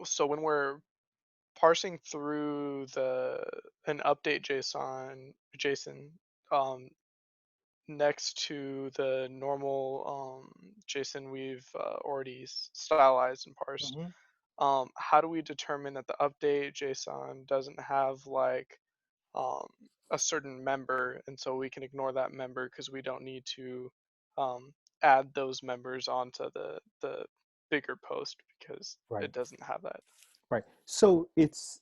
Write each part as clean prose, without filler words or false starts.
So when we're parsing through an update JSON, um, next to the normal JSON we've already stylized and parsed, Mhm. how do we determine that the update JSON doesn't have like um, a certain member, and so we can ignore that member because we don't need to um, add those members onto the bigger post because Right. it doesn't have that. Right. So it's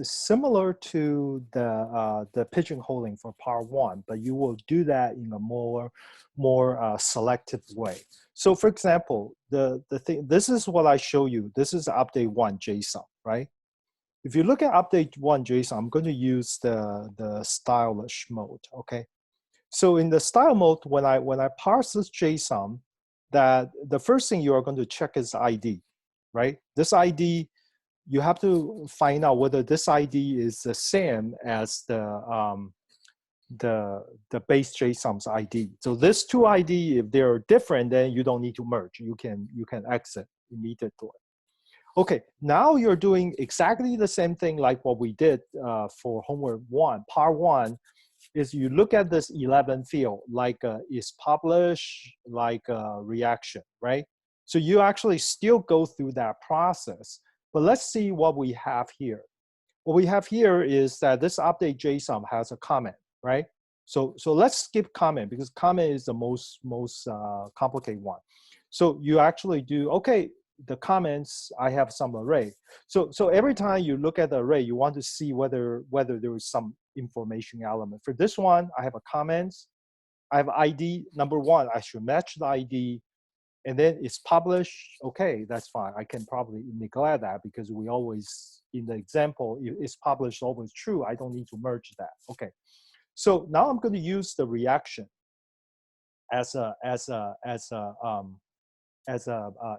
similar to the pigeonholing for part one, but you will do that in a more selective way. So for example, the thing this is what I show you. This is update one JSON, right? If you look at update one JSON, I'm going to use the stylish mode. Okay. So in the style mode, when I parse this JSON, that the first thing you are going to check is ID, right? This ID, you have to find out whether this ID is the same as the base JSON's ID. So this two ID, if they're different, then you don't need to merge. You can exit immediately. Okay, now you're doing exactly the same thing like what we did for homework one. Part one is you look at this 11 field, like is published, like reaction, right? So you actually still go through that process. But let's see what we have here. What we have here is that this update JSON has a comment, right? So let's skip comment because comment is the most complicated one. So you actually do, okay, the comments, I have some array. So every time you look at the array, you want to see whether there is some information element. For this one, I have a comments, I have ID. Number one, I should match the ID, and then it's published. Okay, that's fine. I can probably neglect that because we always, in the example, if it's published always true. I don't need to merge that. Okay, so now I'm going to use the reaction as a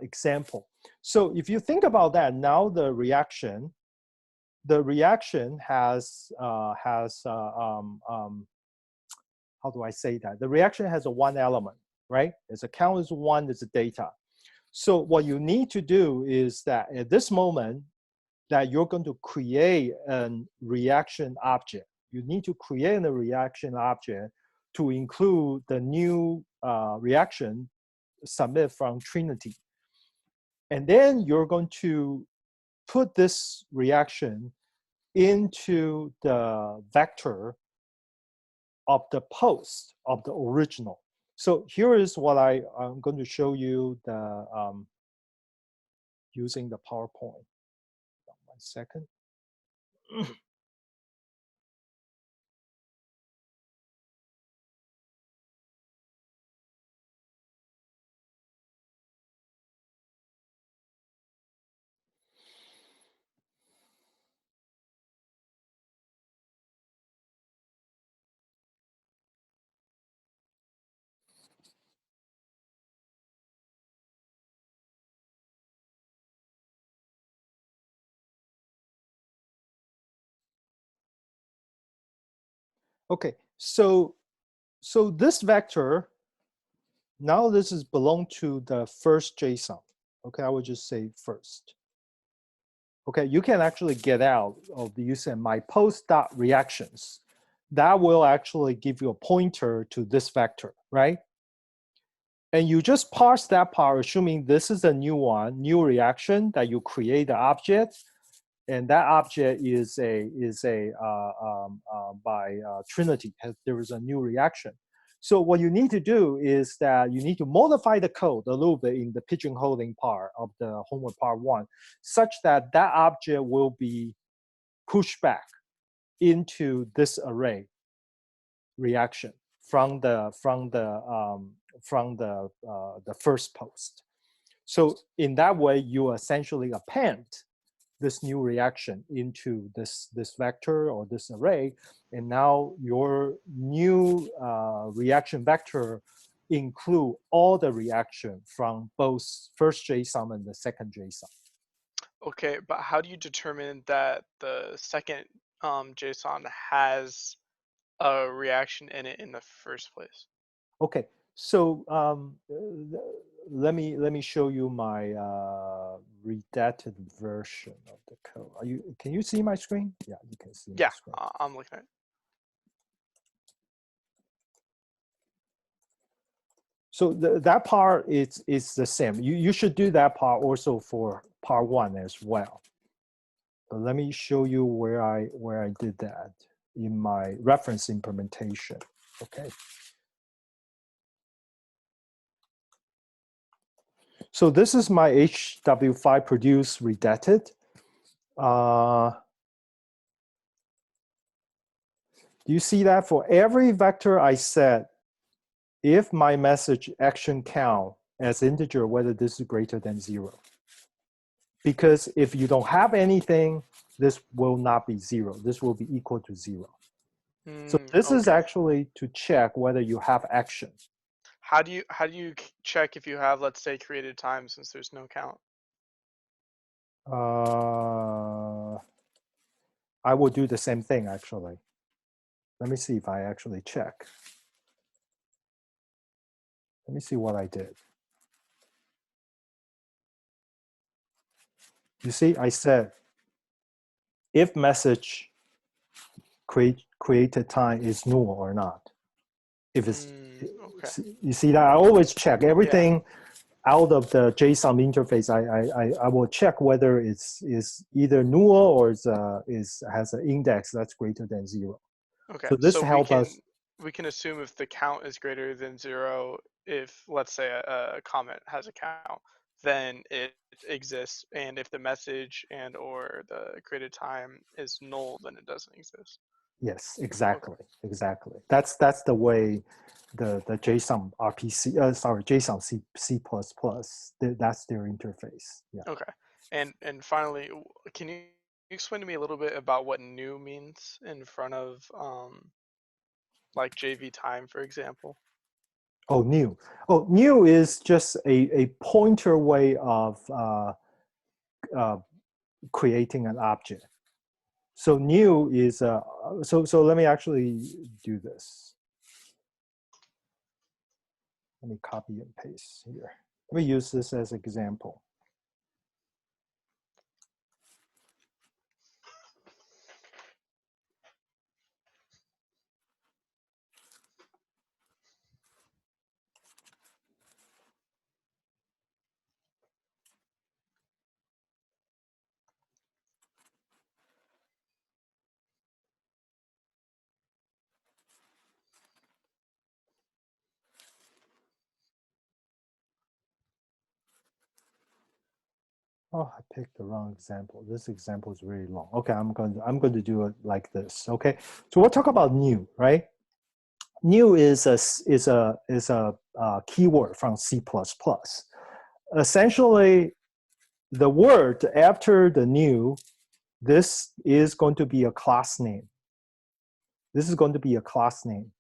example. So if you think about that, now the reaction has how do I say that? The reaction has a one element, right? Its a count is one, it's a data. So what you need to do is that at this moment that you're going to create a reaction object. You need to create a reaction object to include the new reaction submit from Trinity. And then you're going to put this reaction into the vector of the post of the original. So here is what I'm going to show you using the PowerPoint. 1 second. Okay, so this vector, now this is belong to the first JSON. Okay, I would just say first. Okay, you can actually get out of the using my post dot reactions. That will actually give you a pointer to this vector, right? And you just parse that part, assuming this is a new one, new reaction that you create the object, and that object is by Trinity. There is a new reaction. So what you need to do is that you need to modify the code a little bit in the pigeonholing part of the homework part one, such that that object will be pushed back into this array reaction from the first post. So in that way, you essentially append this new reaction into this vector or this array, and now your new reaction vector include all the reaction from both first JSON and the second JSON. Okay, but how do you determine that the second JSON has a reaction in it in the first place? Okay, so let me show you my redacted version of the code. Can you see my screen? Yeah, you can see my Yeah, screen. I'm looking at it. So that part is the same. You should do that part also for part 1 as well. But let me show you where I did that in my reference implementation. Okay. So this is my HW5 produce redacted. Do you see that for every vector I set, if my message action count as integer, whether this is greater than 0? Because if you don't have anything, this will not be 0. This will be equal to 0. So this is Okay. actually to check whether you have action. How do you check if you have, let's say, created time, since there's no count? I will do the same thing actually. Let me see if I actually check. Let me see what I did. You see, I said if message created time is null or not. If it's, Okay. you see that I always check Yeah. everything out of the JSON interface. I will check whether it's is either null or has an index that's greater than 0. Okay. So this So help us. we can assume if the count is greater than 0, if, let's say, a comment has a count, then it exists, and if the message and or the created time is null, then it doesn't exist. Yes, Okay. exactly. That's the way the JSON RPC, sorry, JSON C++, that's their interface. Yeah. Okay. And finally, can you explain to me a little bit about what new means in front of like JV time, for example? Oh, new. Oh, new is just a pointer way of uh, creating an object. So new is so let me actually do this. Let me copy and paste here. Let me use this as an example. Oh, I picked the wrong example. This example is really long. Okay, I'm going to do it like this. Okay, so we'll talk about new, right? New is a keyword from C++. Essentially, the word after the new, this is going to be a class name. This is going to be a class name.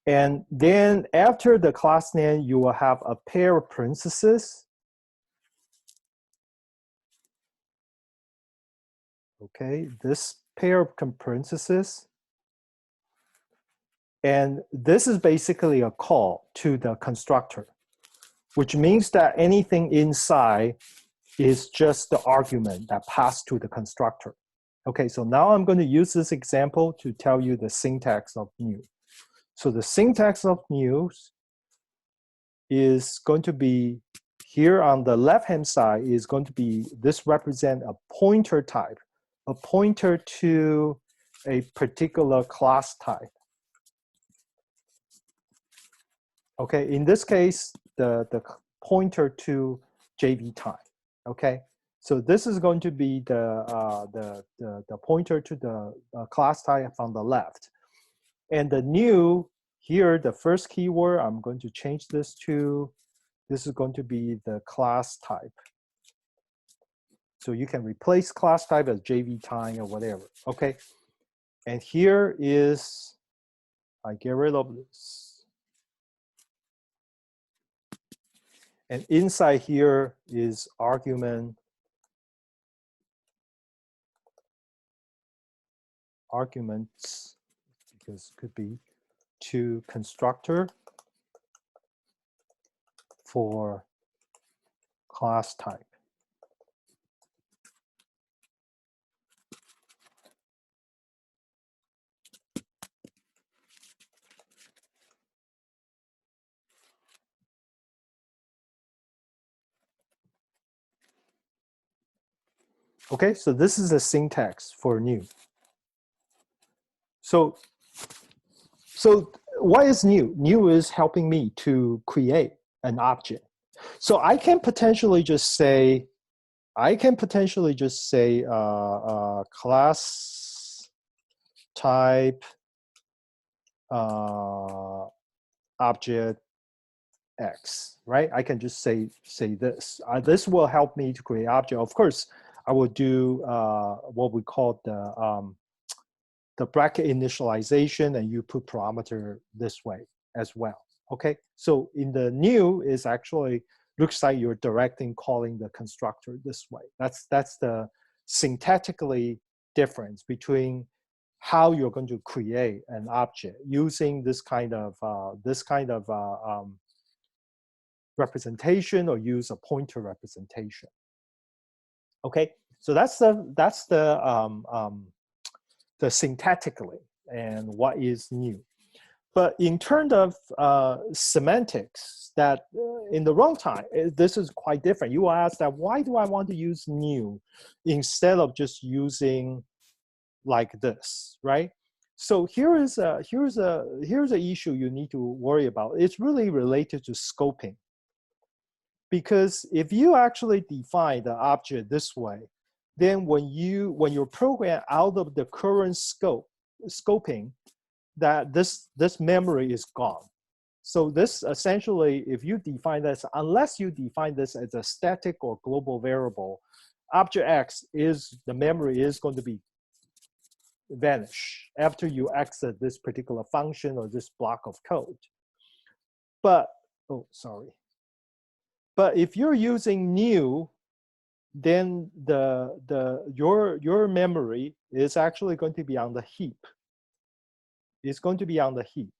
And then after the class name, you will have a pair of parentheses. Okay, this pair of parentheses. And this is basically a call to the constructor, which means that anything inside is just the argument that passed to the constructor. Okay, so now I'm going to use this example to tell you the syntax of new. So the syntax of new is going to be here on the left-hand side is going to be, this represent a pointer type, a pointer to a particular class type. Okay, in this case, the pointer to JV time. Okay, so this is going to be the pointer to the class type on the left. And the new here, the first keyword, I'm going to change this to, this is going to be the class type. So you can replace class type as JV time or whatever. Okay, and here is, I get rid of this. And inside here is arguments, because it could be to constructor for class type. Okay, so this is a syntax for new. So what is new? New is helping me to create an object. So I can potentially just say, class type object X, right? I can just say this. This will help me to create object. Of course, I will do what we call the bracket initialization, and you put parameter this way as well. Okay, so in the new is actually looks like you're directing calling the constructor this way. That's the syntactically difference between how you're going to create an object using this kind of representation or use a pointer representation. Okay, so that's the syntactically and what is new. But in terms of semantics, that in the runtime, this is quite different. You will ask that, why do I want to use new instead of just using like this, right? So here's an issue you need to worry about. It's really related to scoping. Because if you actually define the object this way, then when you program out of the current scoping, that this memory is gone. So this essentially, if you define this, unless you define this as a static or global variable, object X is the memory is going to be vanish after you exit this particular function or this block of code. But But if you're using new, then your memory is actually going to be on the heap. It's going to be on the heap.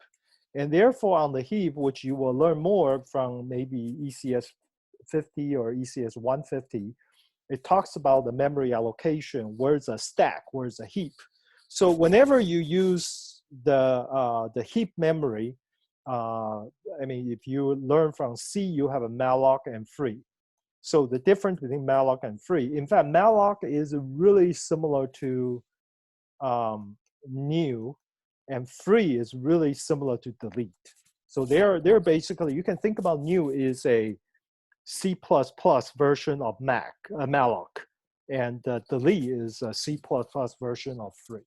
And therefore on the heap, which you will learn more from maybe ECS 50 or ECS 150, it talks about the memory allocation, where's a stack, where's a heap. So whenever you use the heap memory, I mean, if you learn from C, you have a malloc and free. So the difference between malloc and free, in fact, malloc is really similar to new, and free is really similar to delete. So they're basically, you can think about new is a C++ version of malloc, and delete is a C++ version of free.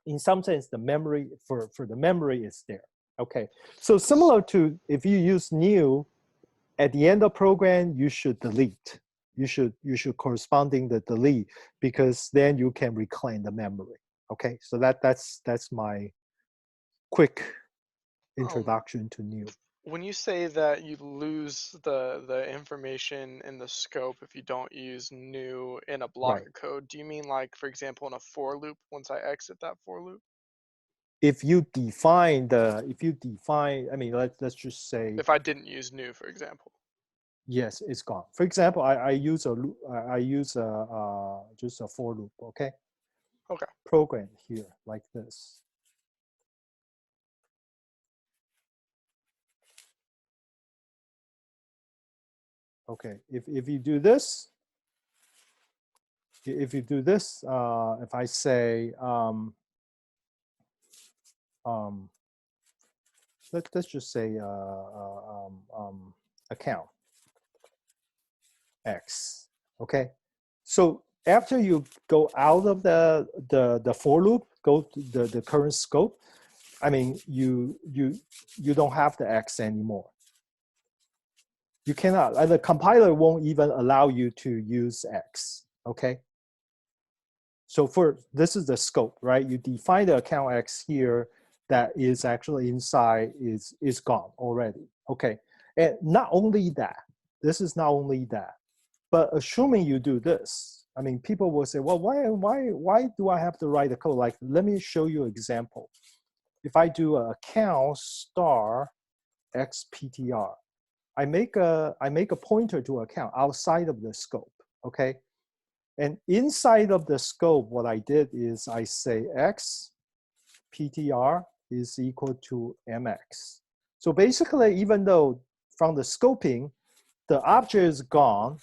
In some sense, the memory for the memory is there. Okay, so similar to if you use new, at the end of program, you should delete. You should corresponding the delete, because then you can reclaim the memory. Okay, so that's my quick introduction to new. When you say that you lose the information in the scope if you don't use new in a block Right. of code, do you mean like, for example, in a for loop, once I exit that for loop? If you define, I mean, let's just say, If I didn't use new, for example. yes, it's gone. For example, I use just a for loop. Okay. Okay. Program here like this. Okay, if you do this, if I say, let's just say account X, okay? So after you go out of the for loop, go to the current scope, I mean, you don't have the X anymore. You cannot, the compiler won't even allow you to use X, okay? So this is the scope, right? You define the account X here that is actually inside is gone already, okay? And not only that, this is not only that, but assuming you do this, I mean, people will say, well, why do I have to write the code? Like, let me show you an example. If I do account star xptr, I make a pointer to account outside of the scope, okay? And inside of the scope, what I did is I say X PTR is equal to MX. So basically, even though from the scoping, the object is gone,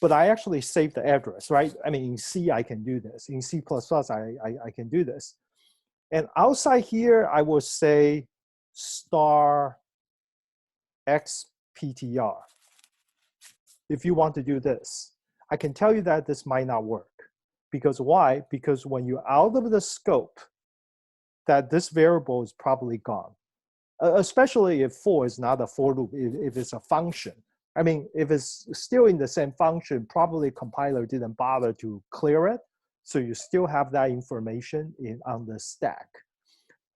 but I actually saved the address, right? I mean, in C, I can do this. In C++, I can do this. And outside here, I will say star XPTR. If you want to do this, I can tell you that this might not work. Because why? Because when you're out of the scope, that this variable is probably gone. Especially if for is not a for loop, if it's a function. I mean, if it's still in the same function, probably compiler didn't bother to clear it. So you still have that information on the stack.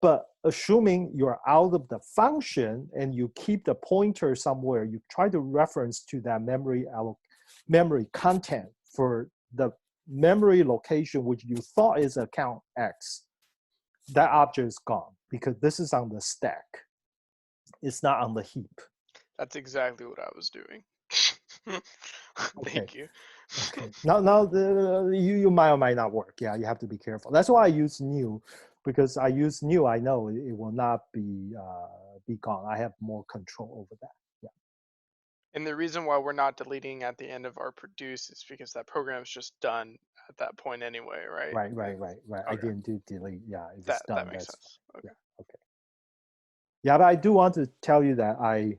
But assuming you're out of the function and you keep the pointer somewhere, you try to reference to that memory content for the memory location which you thought is account X, that object is gone because this is on the stack. It's not on the heap. That's exactly what I was doing. Okay. Thank you. Okay. Now you might or might not work. Yeah, you have to be careful. That's why I use new, because I use new. I know it will not be gone. I have more control over that. Yeah. And the reason why we're not deleting at the end of our produce is because that program's just done at that point anyway, right? Right. I Okay. didn't do delete. Yeah, if it's That done, makes that's sense. fine. Okay. Yeah. Okay. Yeah, but I do want to tell you that I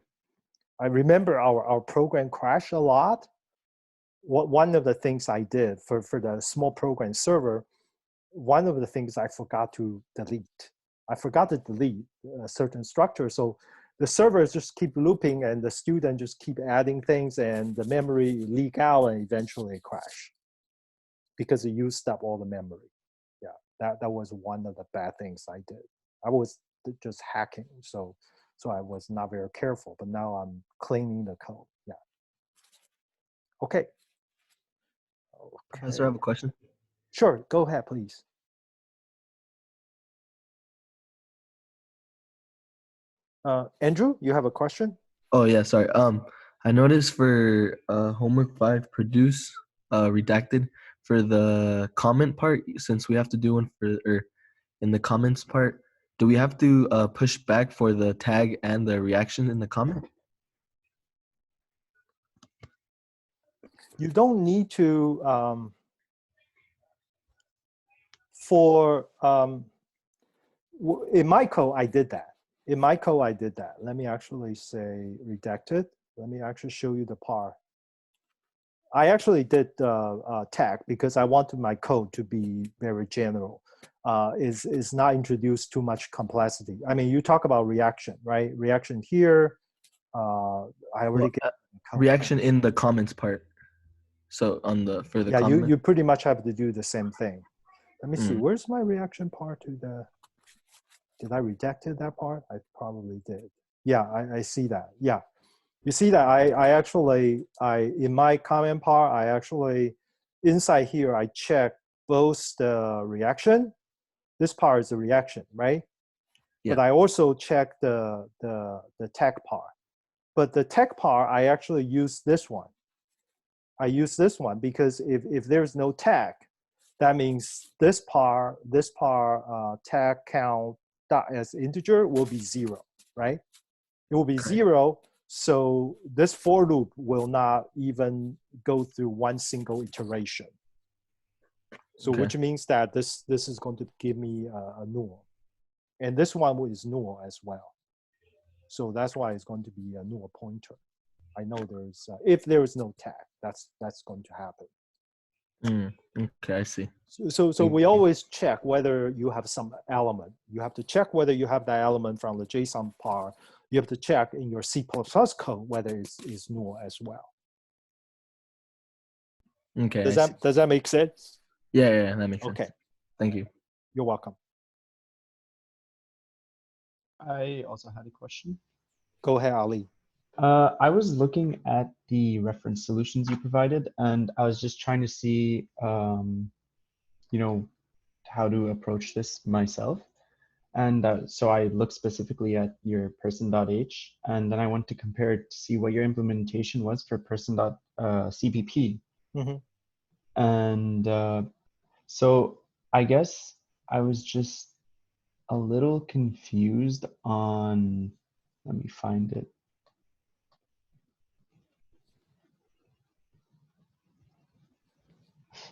remember our program crashed a lot. One of the things I did for the small program server, one of the things I forgot to delete. I forgot to delete a certain structure. So the servers just keep looping and the student just keep adding things and the memory leak out and eventually crash because it used up all the memory. Yeah, that was one of the bad things I did. I was just hacking. So I was not very careful, but now I'm cleaning the code. Yeah. Okay. Professor, I have Okay. a question. Sure, go ahead, please. Andrew, you have a question? Oh yeah, sorry. I noticed for homework 5 produce redacted for the comment part, since we have to do one for or in the comments part, do we have to push back for the tag and the reaction in the comment? You don't need to in my code, I did that. In my code, I did that. Let me actually say redacted. Let me actually show you the part. I actually did tag because I wanted my code to be very general. Is not introduce too much complexity. I mean, you talk about reaction, right? Reaction here. I already Well, get code. reaction in the comments part. So on the for the Yeah, comment. you pretty much have to do the same thing. Let me see. Mm. Where's my reaction part to the? Did I redacted that part? I probably did. Yeah, I see that. Yeah, you see that I actually in my comment part I actually inside here I check both the reaction. This part is the reaction, right? Yeah. But I also check the tag part. But the tag part I actually use this one. I use this one because if there's no tag, that means this part tag count dot as integer will be 0, right? It will be Okay. 0. So this for loop will not even go through one single iteration. So Okay. which means that this is going to give me a null. And this one is null as well. So that's why it's going to be a null pointer. I know there's, if there is no tag, that's going to happen. Okay, I see. So we always check whether you have some element. You have to check whether you have that element from the JSON part. You have to check in your C++ code whether it's null as well. Okay. Does that make sense? Yeah, that makes sense. Okay. Thank you. You're welcome. I also had a question. Go ahead, Ali. I was looking at the reference solutions you provided, and I was just trying to see, how to approach this myself. And so I looked specifically at your person.h, and then I went to compare it to see what your implementation was for person.cpp. Mm-hmm. And so I guess I was just a little confused on, let me find it.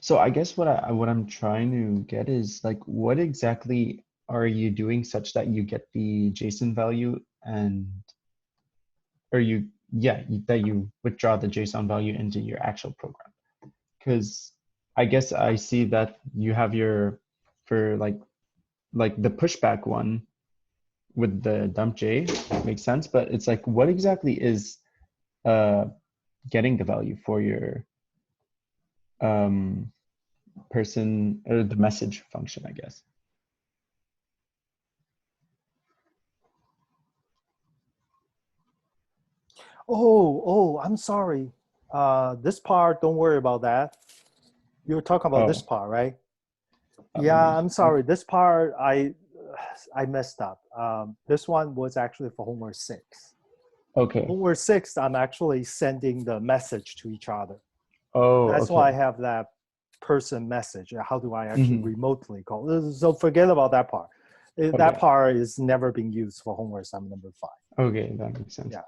So I guess what I'm trying to get is like, what exactly are you doing such that you get the JSON value, and or that you withdraw the JSON value into your actual program? Because I guess I see that you have your, for like the pushback one with the dump J makes sense, but it's like, what exactly is uh getting the value for your um person, or the message function, I guess. Oh, I'm sorry. This part, don't worry about that. You're talking about this Oh, part, right? let Yeah, me, I'm sorry. This part, I messed up. This one was actually for homework 6. okay. Homework 6, I'm actually sending the message to each other. Oh, That's why I okay. have that person message. How do I actually Hmm. remotely call? So forget about that part. That Okay. part is never being used for homework assignment number 5. Okay, that makes sense. Yeah.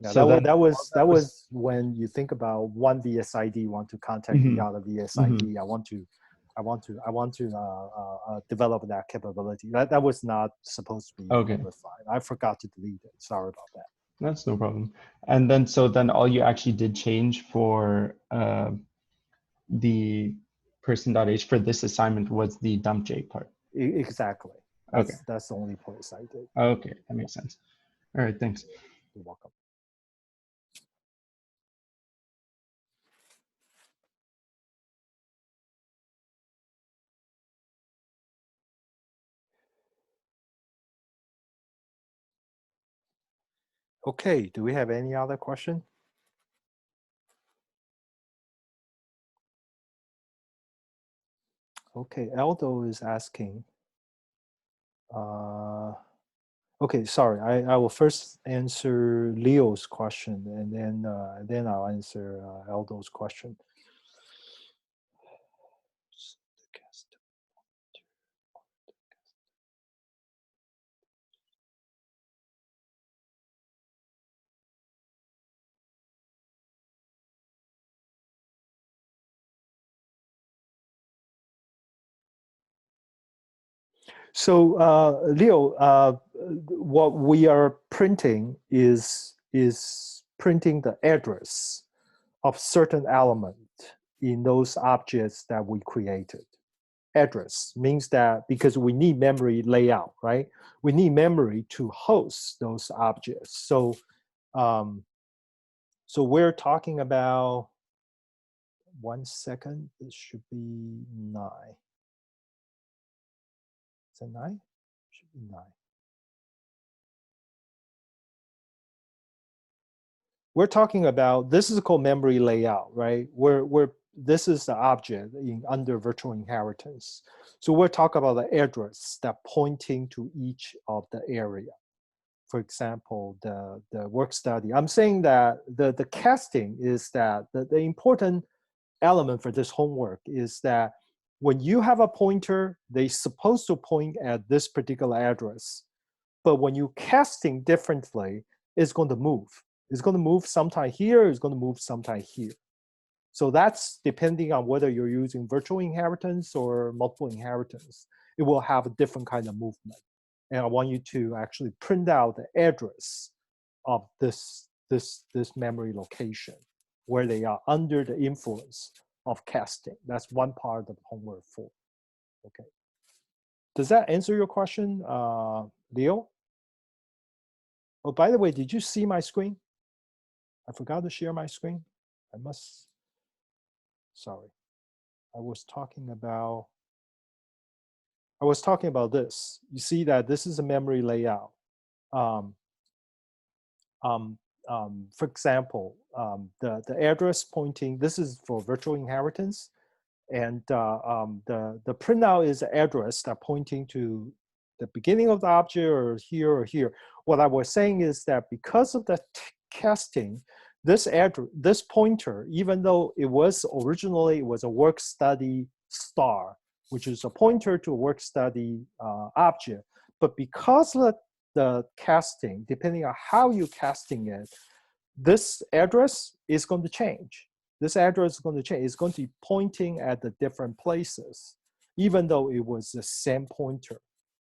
Yeah, So then, that was when you think about one VSID want to contact the mhm, other mhm. VSID. I want to develop that capability. That was not supposed to be Okay, number 5. I forgot to delete it. Sorry about that. that's no problem. And then, so then all you actually did change for the person.h for this assignment was the dump J part. Exactly. Okay. That's the only place I did. Okay, that makes sense. All right, thanks. You're welcome. Okay, do we have any other question? Okay, Aldo is asking. Okay, sorry. I will first answer Leo's question, and then I'll answer Aldo's question. So Leo, what we are printing is printing the address of certain element in those objects that we created. Address means that because we need memory layout, right? We need memory to host those objects. So so we're talking about 1 second. This should be 9. Is it 9? Should be 9. We're talking about, this is called memory layout, right? This is the object under virtual inheritance. So we're talking about the address that pointing to each of the area. For example, the work study. I'm saying that the casting is that the important element for this homework is that when you have a pointer, they're supposed to point at this particular address. But when you casting differently, it's going to move. It's going to move sometime here, it's going to move sometime here. So that's depending on whether you're using virtual inheritance or multiple inheritance. It will have a different kind of movement. And I want you to actually print out the address of this memory location where they are under the influence of casting. That's one part of homework 4. Okay. Does that answer your question, Leo? Oh, by the way, did you see my screen? I forgot to share my screen. I must, sorry. I was talking about this. You see that this is a memory layout. Um, for example, the address pointing, this is for virtual inheritance. And the printout is the address that pointing to the beginning of the object or here or here. What I was saying is that because of the casting, this address, this pointer, even though it was originally it was a work study star, which is a pointer to a work study object, but because of the casting, depending on how you're casting it, this address is going to change. This address is going to change. It's going to be pointing at the different places, even though it was the same pointer.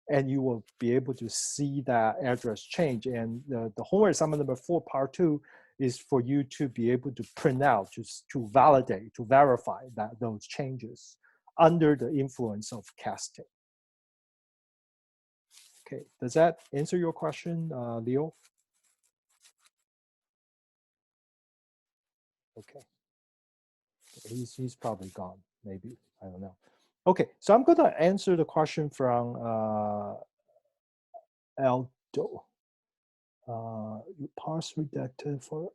And you will be able to see that address change. And the homework assignment number 4, part 2, is for you to be able to print out, to validate, to verify that those changes under the influence of casting. Okay, does that answer your question, Leo? Okay, he's probably gone, maybe, I don't know. Okay, so I'm gonna answer the question from Aldo. You parse redacted for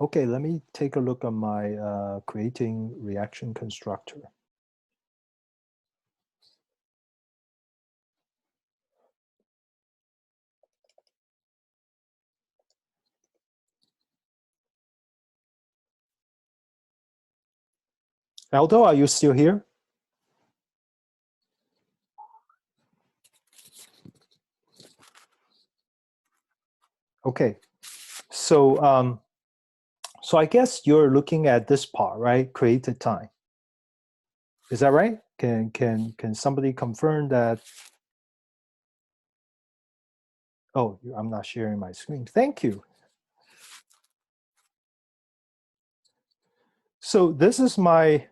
okay, let me take a look at my creating reaction constructor. Aldo, are you still here? Okay, so so I guess you're looking at this part, right? Created time. Is that right? Can somebody confirm that? Oh, I'm not sharing my screen. Thank you. So this is my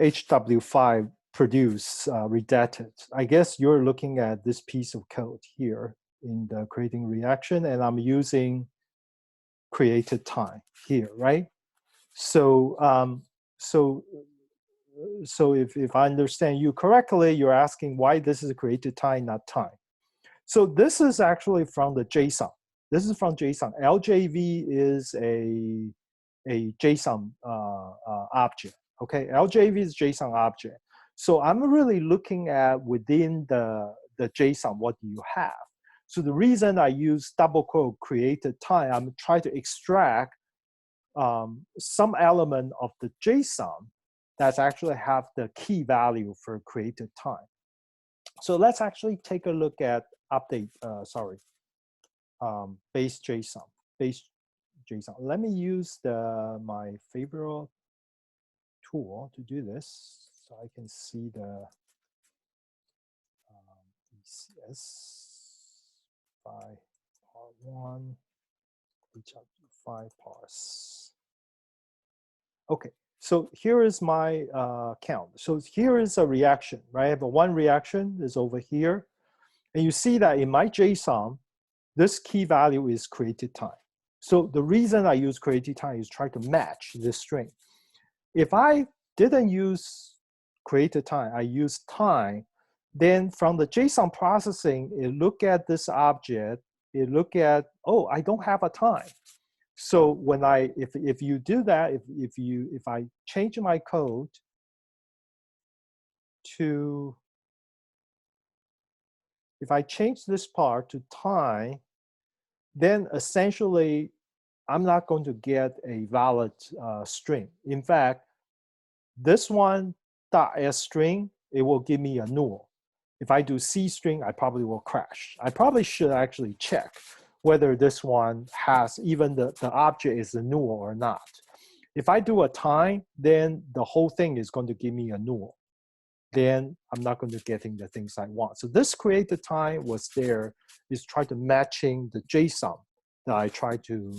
HW5 produce redacted. I guess you're looking at this piece of code here in the creating reaction, and I'm using created time here, right? So so if I understand you correctly, you're asking why this is created time, not time. So this is actually from the JSON. This is from JSON. LJV is a JSON object. Okay, LJV is JSON object. So I'm really looking at within the JSON, what do you have? So the reason I use double quote created time, I'm trying to extract some element of the JSON that's actually have the key value for created time. So let's actually take a look at update, base JSON, base JSON. Let me use my favorite tool to do this so I can see the ECS by part 1, HW5 parse. Okay, so here is my count. So here is a reaction, right? I have a one reaction is over here. And you see that in my JSON, this key value is created time. So the reason I use created time is try to match this string. If I didn't use created time, I use time, then from the JSON processing, it look at this object, it look at, oh, I don't have a time. So when if you do that, if I change my code to, if I change this part to time, then essentially I'm not going to get a valid string. In fact, this one .s string, it will give me a null. If I do C string, I probably will crash. I probably should actually check whether this one has even the object is a null or not. If I do a time, then the whole thing is going to give me a null. Then I'm not going to getting the things I want. So this created time was there, is try to matching the JSON that I try to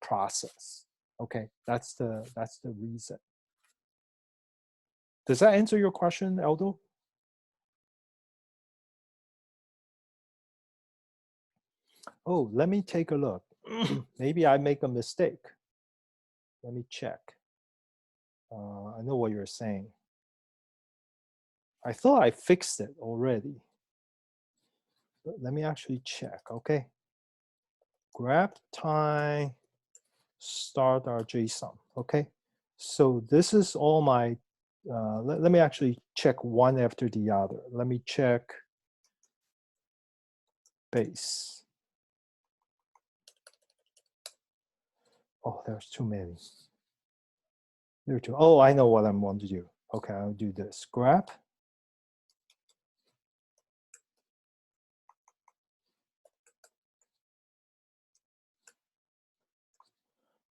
process. Okay, that's the reason. Does that answer your question, Aldo? Oh, let me take a look. Maybe I make a mistake. Let me check. I know what you're saying. I thought I fixed it already. let me actually check, okay? Grab time, start our JSON, okay? So this is all my, let me actually check one after the other. Let me check base. Oh, there's too many. There are two. Oh, I know what I want to do. Okay, I'll do this. Grab.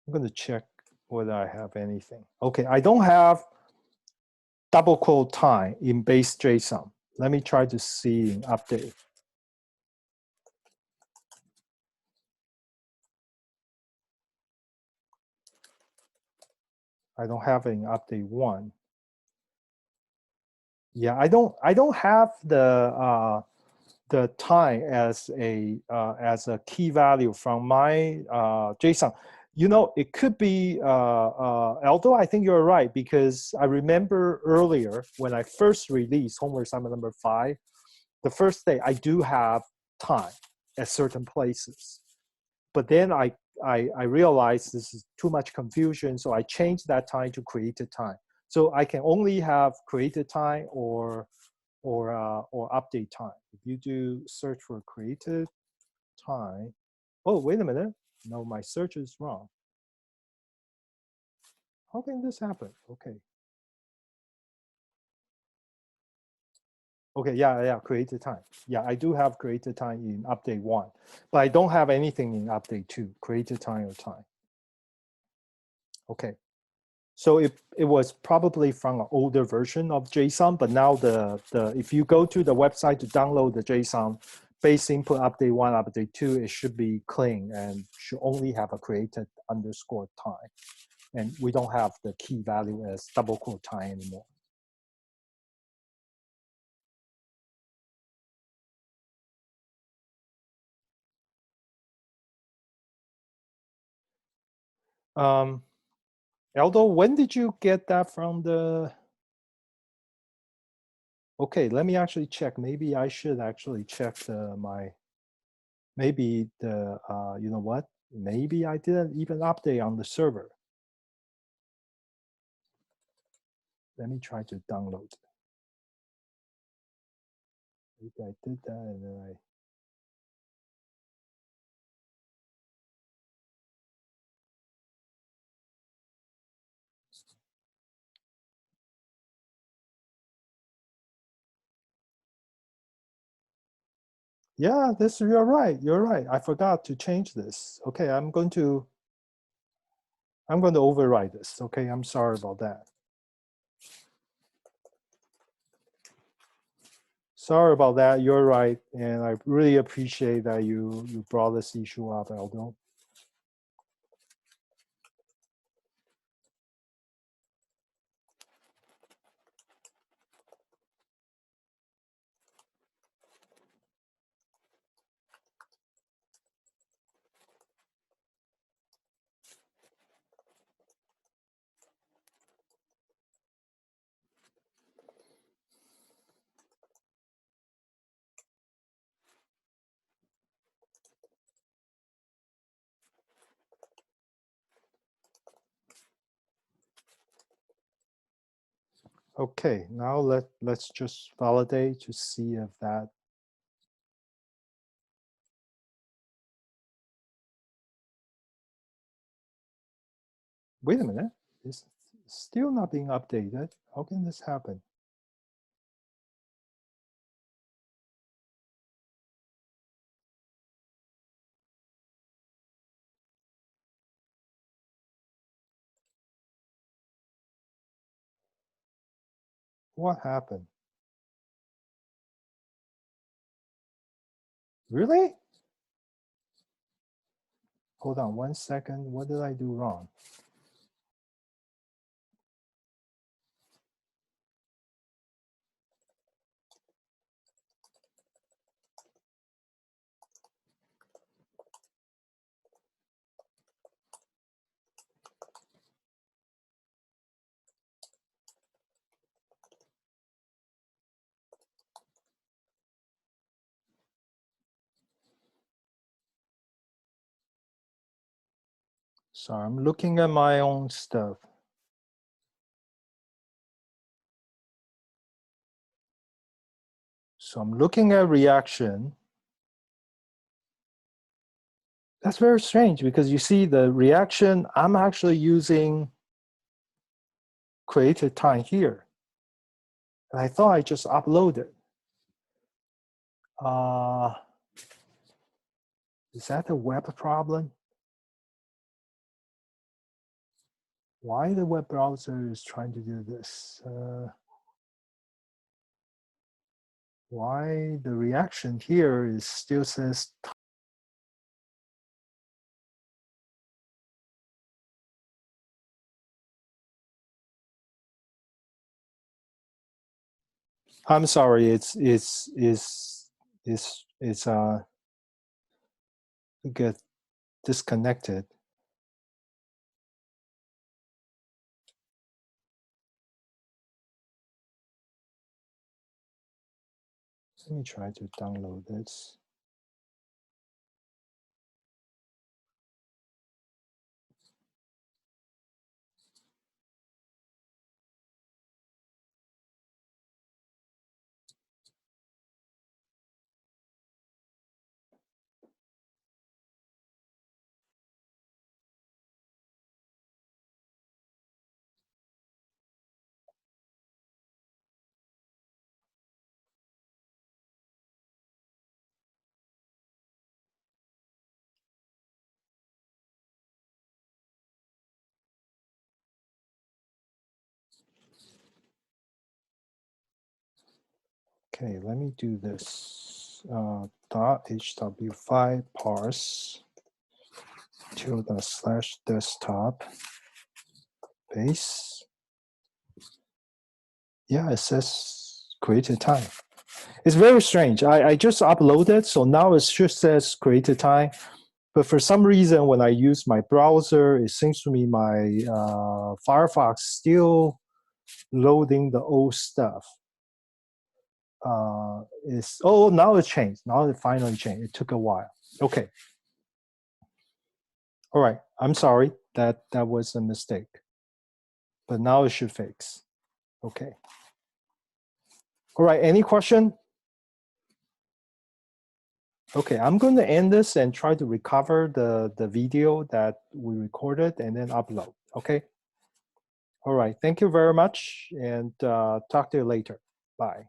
I'm going to check whether I have anything. Okay, I don't have double quote time in base JSON. Let me try to see in update. I don't have it in update 1. Yeah, I don't have the time as a key value from my JSON. You know, it could be, although I think you're right, because I remember earlier when I first released homework assignment number 5, the first day I do have time at certain places. But then I realized this is too much confusion, so I changed that time to created time. So I can only have created time or update time. If you do search for created time, oh, wait a minute. No, my search is wrong. How can this happen? Okay. Okay, yeah, created time. Yeah, I do have created time in update 1, but I don't have anything in update 2, created time or time. Okay. So it was probably from an older version of JSON, but now if you go to the website to download the JSON, base input update 1, update 2, it should be clean and should only have a created underscore time. And we don't have the key value as double quote time anymore. Aldo, when did you get that from the? Okay, let me actually check. Maybe I should actually check maybe you know what? Maybe I didn't even update on the server. Let me try to download. Maybe I did that and then I. Yeah, you're right. You're right. I forgot to change this. Okay, I'm going to override this. Okay, I'm sorry about that. Sorry about that. You're right, and I really appreciate that you brought this issue up, Aldo. Okay, now let's just validate to see if that. Wait a minute, it's still not being updated. How can this happen? What happened? Really? Hold on 1 second. What did I do wrong? Sorry, I'm looking at my own stuff. So I'm looking at reaction. That's very strange because you see the reaction, I'm actually using created time here. And I thought I just uploaded. Is that a web problem? Why the web browser is trying to do this? Why the reaction here is still says I'm sorry, it's get disconnected. Let me try to download this. Okay, let me do this. .hw5 parse /desktop base. Yeah, it says created time. It's very strange. I just uploaded, so now it just says created time. But for some reason, when I use my browser, it seems to me my Firefox still loading the old stuff. Now it changed. Now it finally changed. It took a while. Okay. All right. I'm sorry. That was a mistake. But now it should fix. Okay. All right. Any question? Okay, I'm going to end this and try to recover the video that we recorded and then upload. Okay. All right. Thank you very much, and talk to you later. Bye.